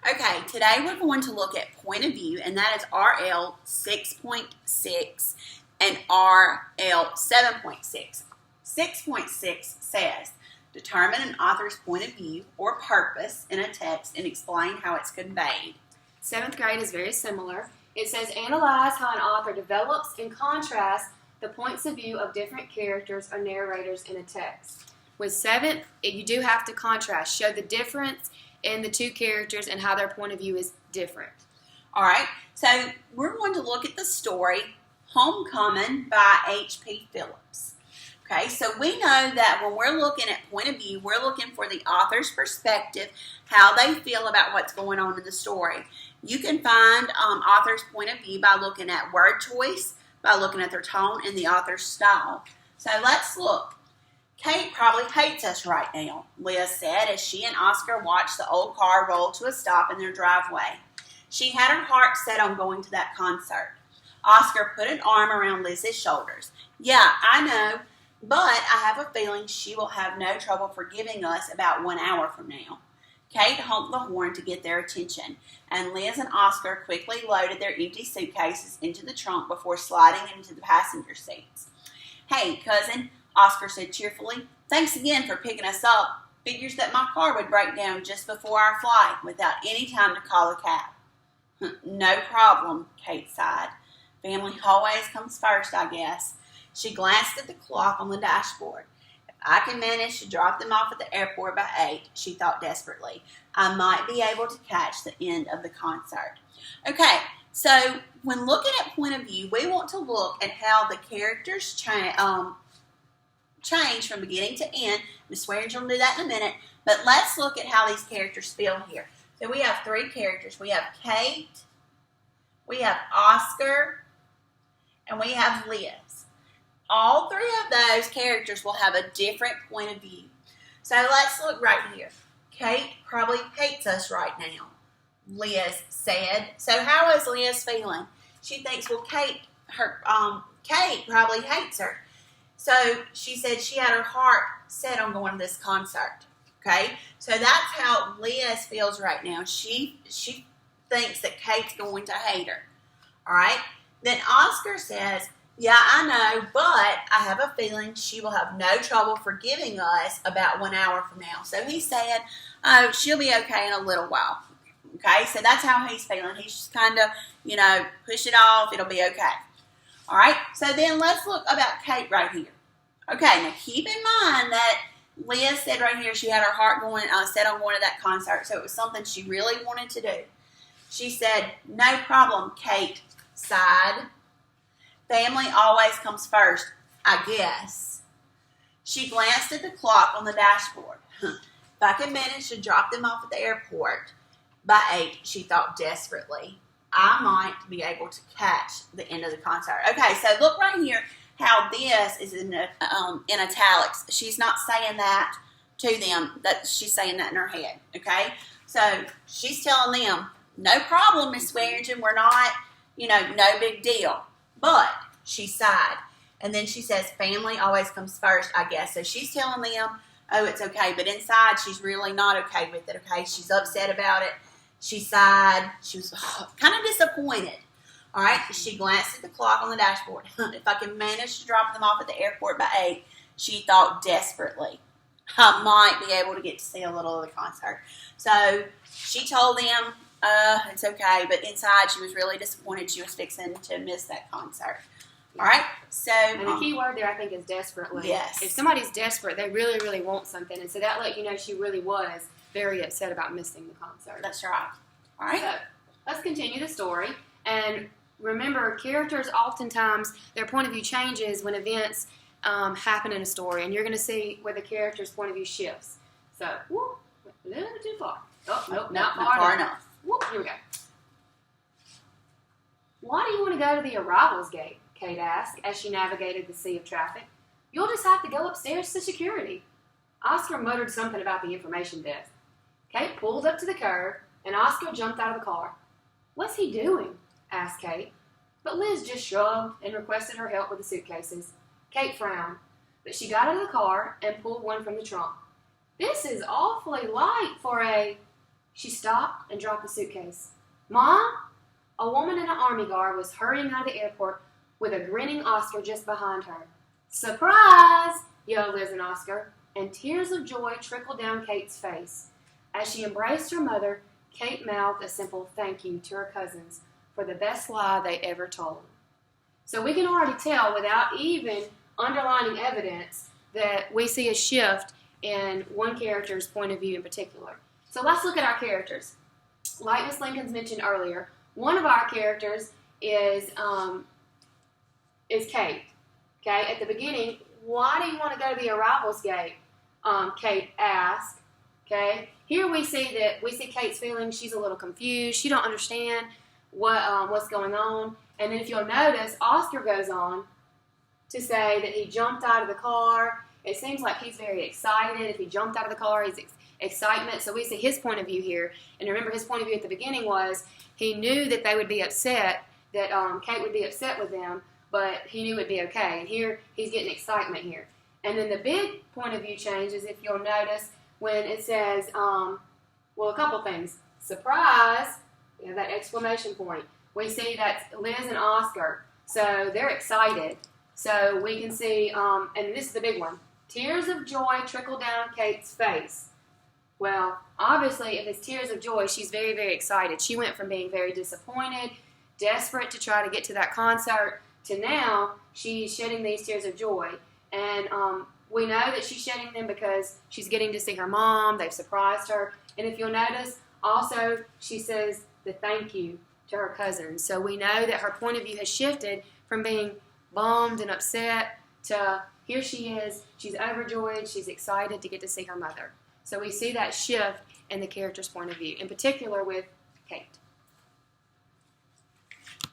Okay, today we're going to look at point of view, and that is RL.6.6 and RL.7.6. 6.6 says, determine an author's point of view or purpose in a text and explain how it's conveyed. 7th grade is very similar. It says, analyze how an author develops and contrasts the points of view of different characters or narrators in a text. With 7th, you do have to contrast, show the difference in the two characters and how their point of view is different. All right, so we're going to look at the story Homecoming by H.P. Phillips. Okay, so we know that when we're looking at point of view, we're looking for the author's perspective, how they feel about what's going on in the story. You can find author's point of view by looking at word choice, by looking at their tone, and the author's style. So let's look. Kate probably hates us right now, Liz said as she and Oscar watched the old car roll to a stop in their driveway. She had her heart set on going to that concert. Oscar put an arm around Liz's shoulders. Yeah, I know, but I have a feeling she will have no trouble forgiving us about 1 hour from now. Kate honked the horn to get their attention, and Liz and Oscar quickly loaded their empty suitcases into the trunk before sliding into the passenger seats. Hey, cousin, Oscar said cheerfully, thanks again for picking us up. Figures that my car would break down just before our flight without any time to call a cab. No problem, Kate sighed. Family always comes first, I guess. She glanced at the clock on the dashboard. If I can manage to drop them off at the airport by 8, she thought desperately, I might be able to catch the end of the concert. Okay, so when looking at point of view, we want to look at how the characters change from beginning to end. Ms. Swearingen will do that in a minute, but let's look at how these characters feel here. So we have 3 characters. We have Kate, we have Oscar, and we have Liz. All 3 of those characters will have a different point of view. So let's look right here. Kate probably hates us right now, Liz said. So how is Liz feeling? She thinks, well, Kate probably hates her. So she said she had her heart set on going to this concert. Okay, so that's how Liz feels right now. She thinks that Kate's going to hate her. All right. Then Oscar says, yeah, I know, but I have a feeling she will have no trouble forgiving us about 1 hour from now. So he said, oh, she'll be okay in a little while. Okay, so that's how he's feeling. He's just kind of, push it off. It'll be okay. All right, so then let's look about Kate right here. Okay, now keep in mind that Liz said right here she had her heart set on going to that concert, so it was something she really wanted to do. She said, no problem, Kate sighed. Family always comes first, I guess. She glanced at the clock on the dashboard. If I could manage to drop them off at the airport by 8, she thought desperately, I might be able to catch the end of the concert. Okay, so look right here how this is in italics. She's not saying that to them, that she's saying that in her head, okay? So she's telling them, no problem, Miss Swearingen, we're not, no big deal. But she sighed. And then she says, family always comes first, I guess. So she's telling them, oh, it's okay. But inside, she's really not okay with it, okay? She's upset about it. She sighed. She was kind of disappointed. All right, she glanced at the clock on the dashboard. If I can manage to drop them off at the airport by 8, she thought desperately, I might be able to get to see a little of the concert. So she told them, it's okay, but inside she was really disappointed she was fixing to miss that concert. All right, so... And the key word there, I think, is desperately. Yes. If somebody's desperate, they really, really want something. And so that let you know she really was very upset about missing the concert. That's right. All right. So let's continue the story. And remember, characters oftentimes, their point of view changes when events happen in a story. And you're going to see where the character's point of view shifts. So, whoop, a little bit too far. Oh, nope, not far enough. Whoop, here we go. Why do you want to go to the arrivals gate? Kate asked as she navigated the sea of traffic. You'll just have to go upstairs to security. Oscar muttered something about the information desk. Kate pulled up to the curb, and Oscar jumped out of the car. What's he doing? Asked Kate. But Liz just shrugged and requested her help with the suitcases. Kate frowned, but she got out of the car and pulled one from the trunk. This is awfully light for a... She stopped and dropped the suitcase. Mom? A woman in an army guard was hurrying out of the airport with a grinning Oscar just behind her. Surprise! Yelled Liz and Oscar, and tears of joy trickled down Kate's face. As she embraced her mother, Kate mouthed a simple thank you to her cousins for the best lie they ever told. So we can already tell, without even underlining evidence, that we see a shift in one character's point of view in particular. So let's look at our characters. Like Miss Lincoln's mentioned earlier, one of our characters is Kate. Okay, at the beginning, why do you want to go to the arrivals gate? Kate asked. Okay, here we see Kate's feelings. She's a little confused. She don't understand what's going on. And then if you'll notice, Oscar goes on to say that he jumped out of the car. It seems like he's very excited. If he jumped out of the car, he's excitement. So we see his point of view here. And remember, his point of view at the beginning was he knew that they would be upset, that Kate would be upset with them, but he knew it would be okay. And here, he's getting excitement here. And then the big point of view changes, if you'll notice, when it says, well, a couple things. Surprise, you know, that exclamation point. We see that's Liz and Oscar. So they're excited. So we can see, and this is the big one, tears of joy trickle down Kate's face. Well, obviously, if it's tears of joy, she's very, very excited. She went from being very disappointed, desperate to try to get to that concert, to now she's shedding these tears of joy. And we know that she's shedding them because she's getting to see her mom. They've surprised her. And if you'll notice, also, she says the thank you to her cousins. So we know that her point of view has shifted from being bummed and upset to here she is. She's overjoyed. She's excited to get to see her mother. So we see that shift in the character's point of view, in particular with Kate.